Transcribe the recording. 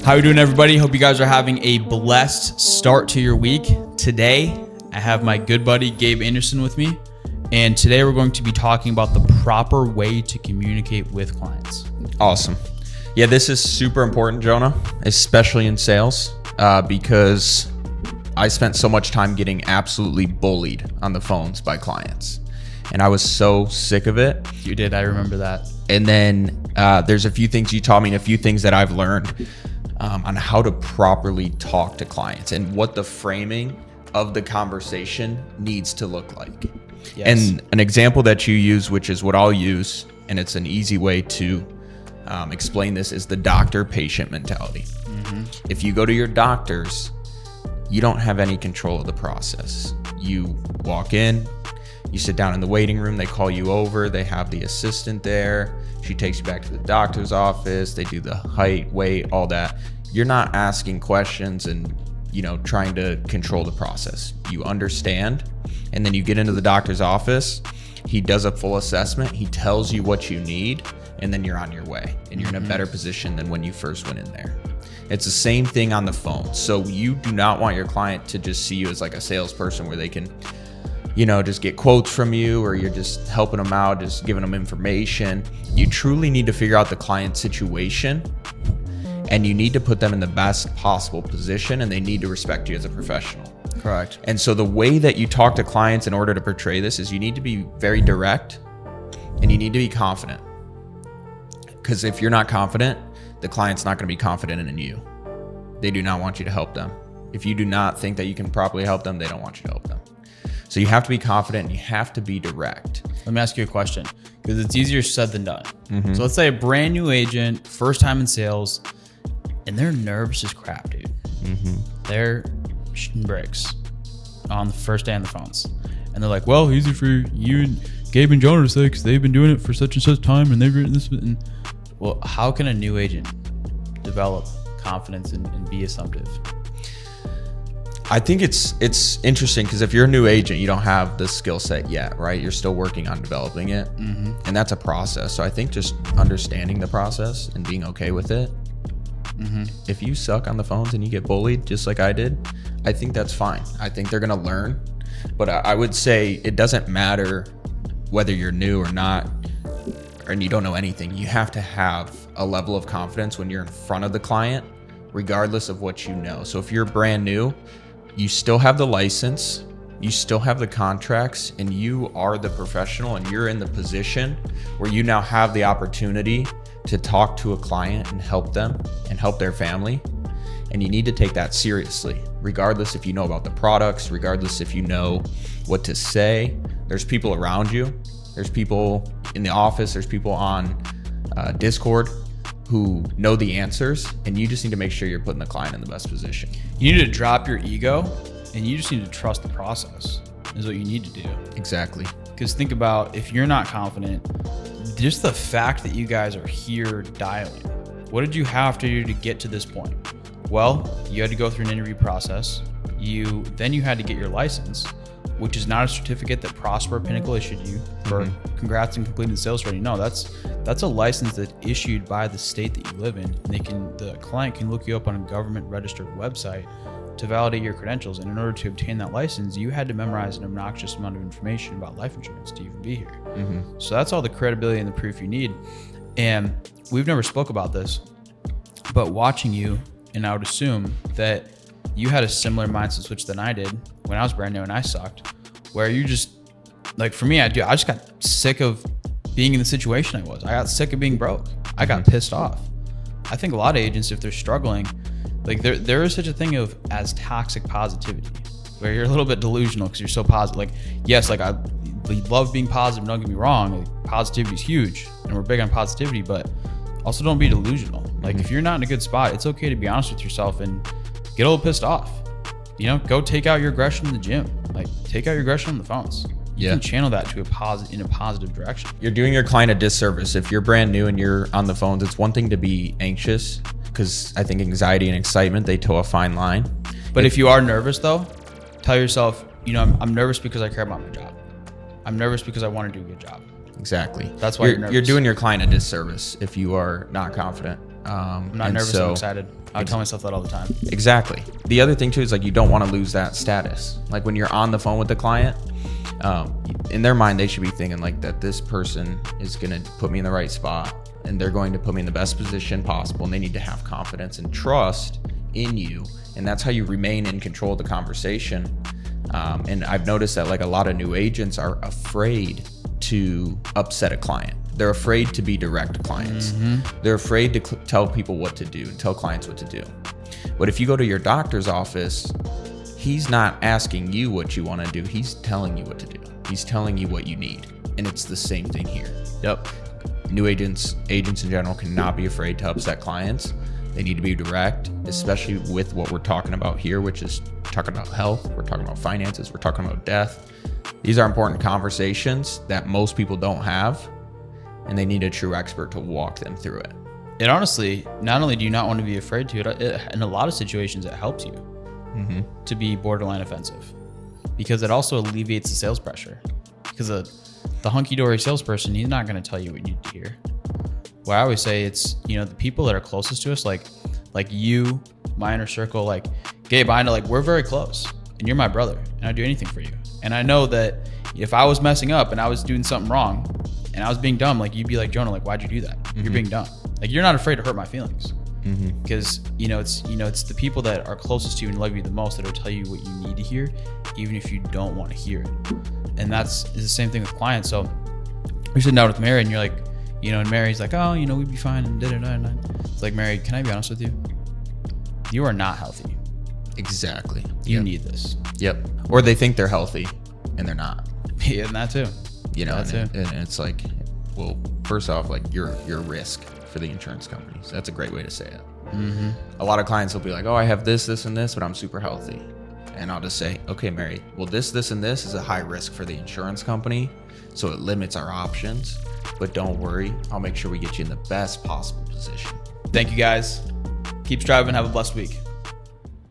How are you doing, everybody? Hope you guys are having a blessed start to your week. Today, I have my good buddy Gabe Anderson with me, and today we're going to be talking about the proper way to communicate with clients. Awesome. Yeah, this is super important, Jonah, especially in sales, because I spent so much time getting absolutely bullied on the phones by clients, and I was so sick of it. You did, I remember that. And then there's a few things you taught me and a few things that I've learned on how to properly talk to clients and what the framing of the conversation needs to look like. Yes. And an example that you use, which is what I'll use, and it's an easy way to explain this, is the doctor-patient mentality. Mm-hmm. If you go to your doctors, you don't have any control of the process. You walk in, you sit down in the waiting room, they call you over, they have the assistant there, she takes you back to the doctor's office, they do the height, weight, all that. You're not asking questions and, trying to control the process. You understand, and then you get into the doctor's office, he does a full assessment, he tells you what you need, and then you're on your way, and you're in a better position than when you first went in there. It's the same thing on the phone. So you do not want your client to just see you as like a salesperson where they can just get quotes from you, or you're just helping them out, just giving them information. You truly need to figure out the client situation, and you need to put them in the best possible position, and they need to respect you as a professional. Correct. And so the way that you talk to clients in order to portray this is you need to be very direct, and you need to be confident. Because if you're not confident, the client's not going to be confident in you. They do not want you to help them. If you do not think that you can properly help them, they don't want you to help them. So you have to be confident and you have to be direct. Let me ask you a question, because it's easier said than done. Mm-hmm. So let's say a brand new agent, first time in sales, and they're nervous as crap, dude. Mm-hmm. They're shooting bricks on the first day on the phones. And they're like, well, easy for you and Gabe and Jonah to say, because they've been doing it for such and such time, and they've written this. And well, how can a new agent develop confidence and be assumptive? I think it's interesting because if you're a new agent, you don't have the skill set yet, right? You're still working on developing it. Mm-hmm. And that's a process. So I think just understanding the process and being okay with it. Mm-hmm. If you suck on the phones and you get bullied just like I did, I think that's fine. I think they're going to learn. But I would say it doesn't matter whether you're new or not, and you don't know anything. You have to have a level of confidence when you're in front of the client, regardless of what you know. So if you're brand new, you still have the license, you still have the contracts, and you are the professional, and you're in the position where you now have the opportunity to talk to a client and help them and help their family. And you need to take that seriously, regardless if you know about the products, regardless if you know what to say. There's people around you. There's people in the office. There's people on Discord who know the answers, and you just need to make sure you're putting the client in the best position. You need to drop your ego, and you just need to trust the process is what you need to do. Exactly. Because think about, if you're not confident, just the fact that you guys are here dialing, what did you have to do to get to this point? Well, you had to go through an interview process. Then you had to get your license, which is not a certificate that Prosper Pinnacle issued you for congrats and completing the sales training. No, that's a license that's issued by the state that you live in. And the client can look you up on a government registered website to validate your credentials. And in order to obtain that license, you had to memorize an obnoxious amount of information about life insurance to even be here. Mm-hmm. So that's all the credibility and the proof you need. And we've never spoke about this, but watching you, and I would assume that you had a similar mindset switch than I did when I was brand new and I sucked, where you just, like for me, I just got sick of being in the situation I was. I got sick of being broke. I got pissed off. I think a lot of agents, if they're struggling, like there is such a thing as toxic positivity, where you're a little bit delusional because you're so positive. Like, yes, like I love being positive, don't get me wrong. Like, positivity is huge and we're big on positivity, but also don't be delusional. Like if you're not in a good spot, it's okay to be honest with yourself and get a little pissed off. Go take out your aggression in the gym. Like take out your aggression on the phones. You can channel that to in a positive direction. You're doing your client a disservice. If you're brand new and you're on the phones, it's one thing to be anxious, because I think anxiety and excitement, they toe a fine line. But if you are nervous though, tell yourself, I'm nervous because I care about my job. I'm nervous because I want to do a good job. Exactly. That's why you're nervous. You're doing your client a disservice if you are not confident. I'm not nervous, I'm excited. I tell myself that all the time. Exactly. The other thing too is like you don't want to lose that status. Like when you're on the phone with the client, in their mind they should be thinking like that this person is going to put me in the right spot and they're going to put me in the best position possible, and they need to have confidence and trust in you, and that's how you remain in control of the conversation. And I've noticed that like a lot of new agents are afraid to upset a client. They're afraid to be direct to clients. They're afraid to tell people what to do, tell clients what to do. But if you go to your doctor's office, he's not asking you what you want to do. He's telling you what to do. He's telling you what you need. And it's the same thing here. Yep. New agents in general cannot be afraid to upset clients. They need to be direct, especially with what we're talking about here, which is talking about health. We're talking about finances. We're talking about death. These are important conversations that most people don't have, and they need a true expert to walk them through it. And honestly, not only do you not want to be afraid to it, in a lot of situations, it helps you to be borderline offensive, because it also alleviates the sales pressure. Because the hunky-dory salesperson, he's not going to tell you what you need to hear. Well, I always say it's, the people that are closest to us, like you, my inner circle, like Gabe, I know, like we're very close, and you're my brother, and I'd do anything for you. And I know that if I was messing up and I was doing something wrong and I was being dumb, like you'd be like, Jonah, like, why'd you do that? You're being dumb. Like, you're not afraid to hurt my feelings. Because, it's the people that are closest to you and love you the most that will tell you what you need to hear, even if you don't want to hear it. And is the same thing with clients. So you're sitting down with Mary and you're like, and Mary's like, oh, we'd be fine. And da-da-da-da. It's like, Mary, can I be honest with you? You are not healthy. Exactly. You need this. Yep. Or they think they're healthy and they're not. Yeah, and that too. And it's like, well, first off, like you're a risk for the insurance companies. That's a great way to say it. A lot of clients will be like, oh, I have this, and this, but I'm super healthy. And I'll just say, okay, Mary, well, this, and this is a high risk for the insurance company, so it limits our options. But don't worry, I'll make sure we get you in the best possible position. Thank you guys. Keep striving. Have a blessed week.